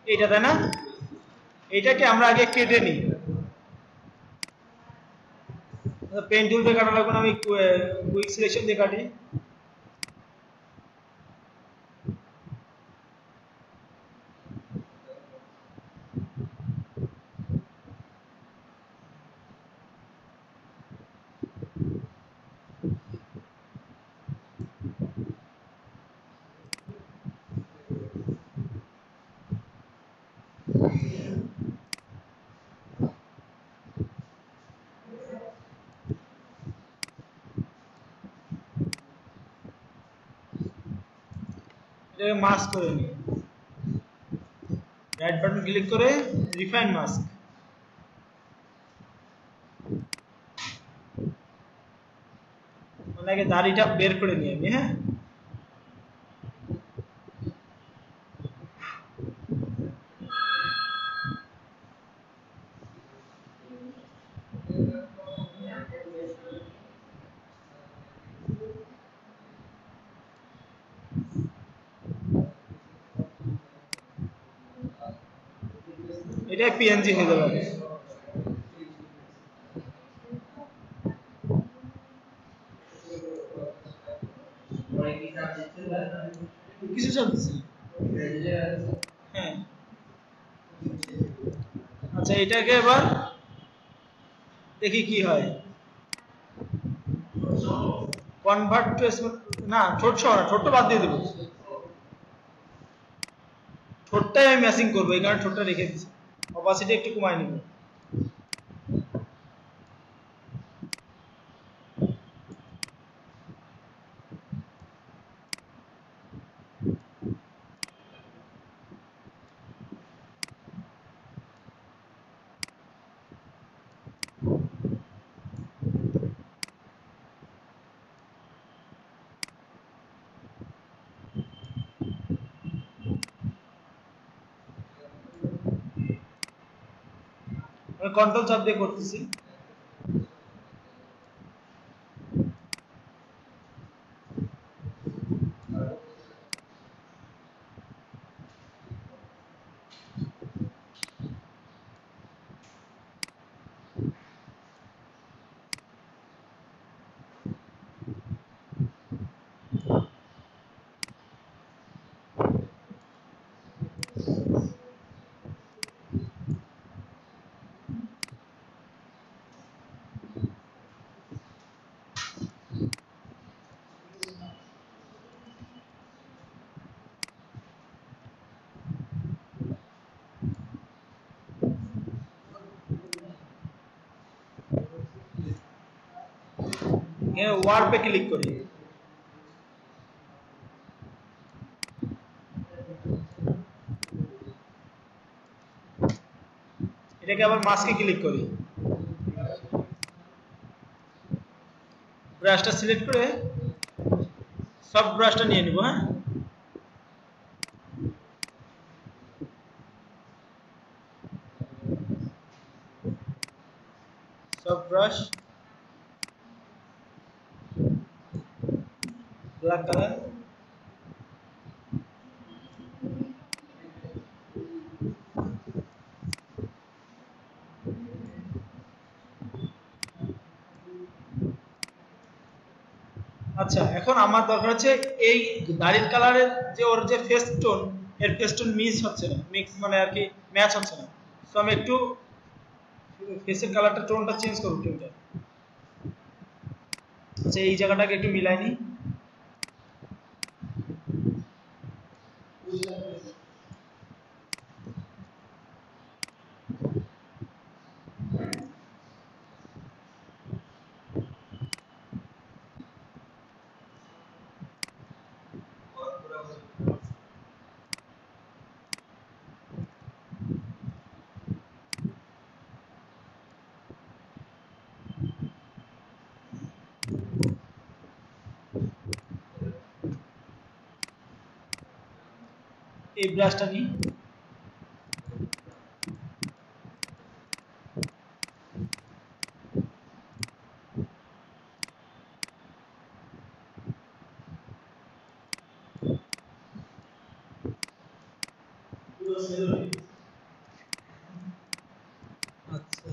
এইটা তাই না? এইটাকে আমরা আগে কেটে নিই। পেন টুল দিয়ে কাটা লাগবে না, আমি কুইক সিলেকশন দিয়ে কাটি। এটাকে মাস্ক করে নিই। রাইট বাটন ক্লিক করে রিফাইন মাস্ক। মানে আগে দাড়িটা বের করে নিই আমি। হ্যাঁ, এটাই পিএনজি হয়ে যাবে। কিছু চলতেছে। হ্যাঁ, আচ্ছা এটাকে এবার দেখি কি হয়। কনভার্ট টু না, ঠোঁট সহ না, ঠোঁটটা বাদ দিয়ে দেবো। ঠোঁটটাই আমি ম্যাচিং করবো, এই কারণে ঠোঁটটা রেখে দিচ্ছি। অপাসিটি একটু কমায় নিব। আমি কন্ট্রোল চাপ দিয়ে করতেছি। ওয়ার্পে ক্লিক করি। এটাকে আবার মাস্কে ক্লিক করি। ব্রাশটা সিলেক্ট করে সফট ব্রাশটা নিয়ে নিব। হ্যাঁ, সফট ব্রাশ, ব্ল্যাক কালার। আচ্ছা, এখন আমার দরকার হচ্ছে এই দাড়ির কালারের যে ওর যে ফেস টোন, এর ফেস টোন মিক্স হচ্ছে না, মিক্স মানে আর কি ম্যাচ হচ্ছে না। তো আমি একটু ফেসের কালারটা টোনটা চেঞ্জ করব টোনটা। আচ্ছা, এই জায়গাটাকে একটু মিলাই নিই। এই ব্রাশটা নিই। আচ্ছা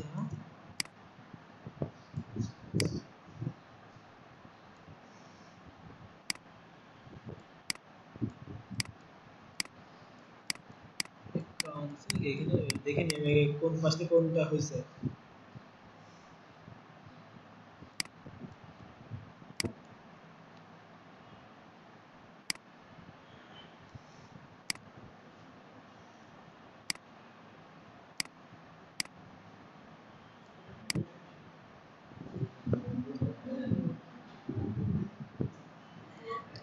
কাউন্সিল এখানে দেখে নিই আমি কোন পাশে কোনটা হয়েছে।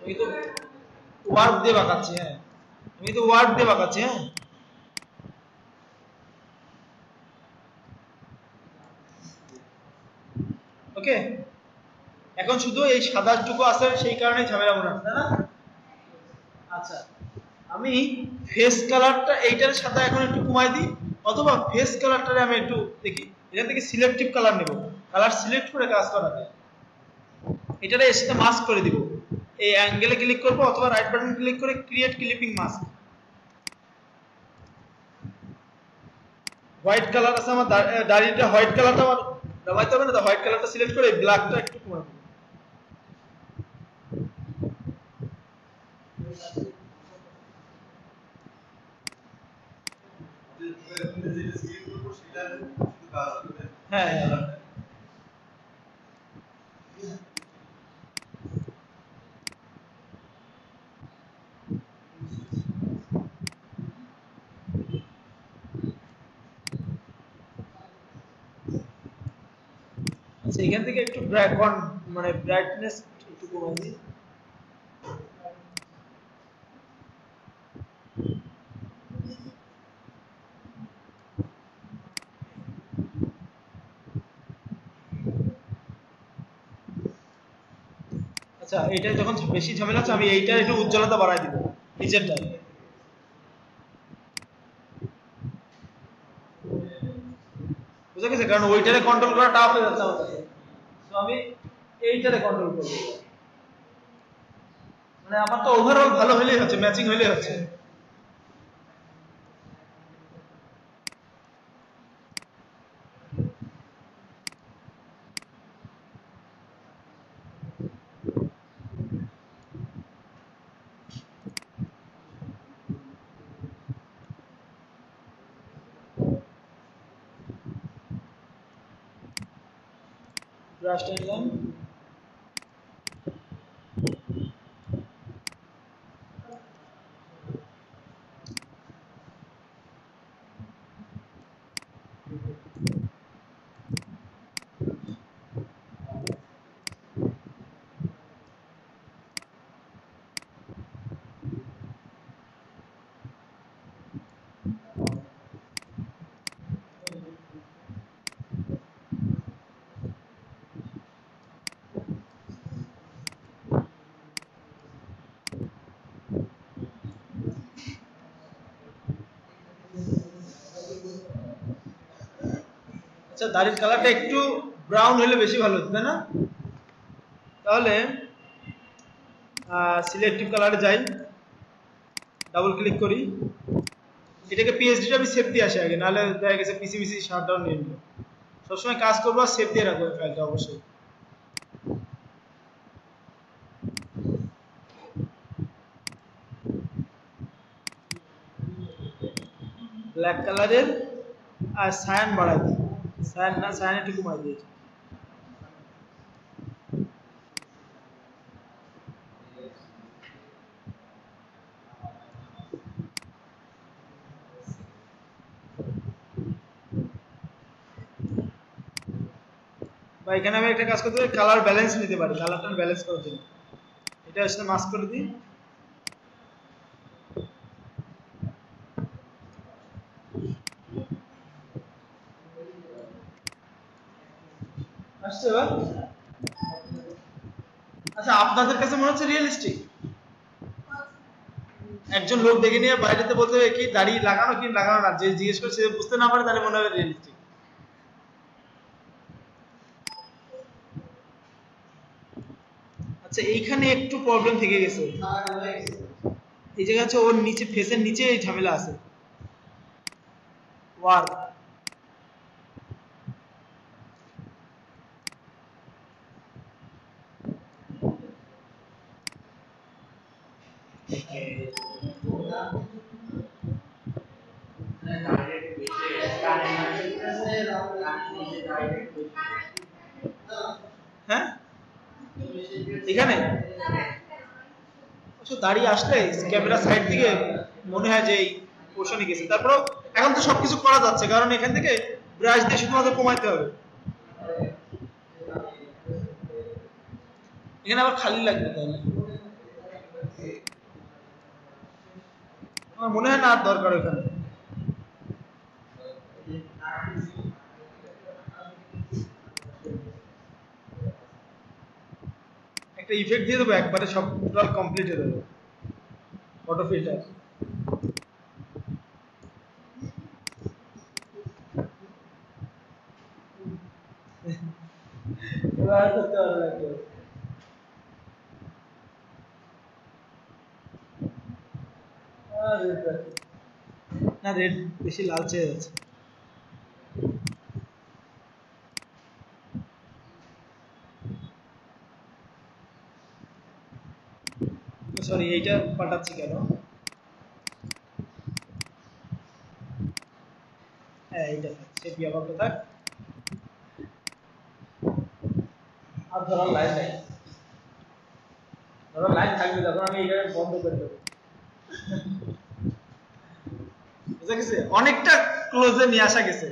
আমি তো ওয়ার্ড দিয়ে বাঁকাচ্ছি, হ্যাঁ আমি তো ওয়ার্ড দিয়ে বাঁকাচ্ছি। হ্যাঁ ওকে, এখন শুধু এই সাদাটুকু আছে সেই কারণে ঝামেলা মনে হচ্ছে না। আচ্ছা আমি ফেস কালারটা এইটার সাদা এখন একটু কমাই দিই, অথবা ফেস কালারটারে আমি একটু দেখি এখান থেকে সিলেক্টিভ কালার নেব, কালার সিলেক্ট করে কাজ করাবে এটারে এর সাথে মাস্ক করে দিব। এই অ্যাঙ্গেলে ক্লিক করব অথবা রাইট বাটন ক্লিক করে create clipping mask. White colour আছে আমার দাড়িটা, হোয়াইট কালারটা আমার দাবাইতে হবে না, হোয়াইট কালারটা সিলেক্ট করে ব্ল্যাকটা একটু কমাই দেব। হ্যাঁ আচ্ছা এখান থেকে একটু মানে ব্রাইটনেস একটু কমাই দিই। আচ্ছা এটা যখন বেশি ঝামেলা আছে আমি এইটা একটু উজ্জ্বলতা বাড়াই দিব নিচেরটা। বুঝা গেছে, কারণ ওইটারে কন্ট্রোল করা টাফ হয়ে যাচ্ছে আমার কাছে, তো আমি এইটারে কন্ট্রোল করব। মানে আমার তো ওভারঅল ভালো হলেই হচ্ছে, ম্যাচিং হলেই হচ্ছে। ব্রাশটা নিলাম, আচ্ছা দাড়ির কালারটা একটু ব্রাউন হলে বেশি ভালো হতো তাই না? তাহলে সিলেক্টিভ কালারে যাই, ডাবল ক্লিক করি, এটাকে পিএইচডিটা আমি সেভ দিয়ে আসি আগে, নাহলে দেখা গেছে পিসি শাটডাউন নিয়ে নিল। সবসময় কাজ করবো আর সেভ দিয়ে রাখবো ফাইলটা অবশ্যই। ব্ল্যাক কালারের আর সায়ান বাড়াই দিই, সায়ান না সায়ান একটু কমাই দিয়েছি। বা এখানে আমি একটা কাজ করতে পারি, কালার ব্যালেন্স নিতে পারি, কালারটা ব্যালেন্স করার জন্য এটা আসলে মাস্ক করে দিই। আসছে এবার? আচ্ছা আপনাদের কাছে মনে হচ্ছে রিয়েলিস্টিক? একজন লোক দেখে নিয়ে বাইরেতে বলতে হবে কি দাড়ি লাগানো কি লাগানো না, যে জিজ্ঞেস করে সে বুঝতে না পারে তাহলে মনে হবে রিয়েলিস্টিক। আচ্ছা এইখানে একটু প্রবলেম থেকে গেছে, এই জায়গা হচ্ছে ওর নিচে ফেসের নিচে এই ঝামেলা আছে, ওয়ার্ক হ্যাঁ এখানে দাঁড়িয়ে আসলে ক্যামেরা সাইড থেকে মনে হয় যে এই পোর্শনে গেছে। তারপরেও এখন তো সবকিছু করা যাচ্ছে, কারণ এখান থেকে ব্রাশ দিয়ে শুধুমাত্র কমাইতে হবে। এখানে আবার খালি লাগবে, তাহলে আমার মনে হয় না আর দরকার এখানে। একটা ইফেক্ট দিয়ে দেবো, একবারে সব টোটাল কমপ্লিট হয়ে যাবে। অটো ফিল্টার এবার করতে ভালো লাগবে। না রেড বেশি লালচে হয়ে যাচ্ছে। সরি এইটা পাল্টাচ্ছি কেন? হ্যাঁ এইটা সে বিয়াবার কথা। আর ধরো লাইন নাই, ধরো লাইন থাকবে যখন আমি এইটা বন্ধ করে দেবো। বুঝা গেছে? অনেকটা ক্লোজে নিয়ে আসা গেছে।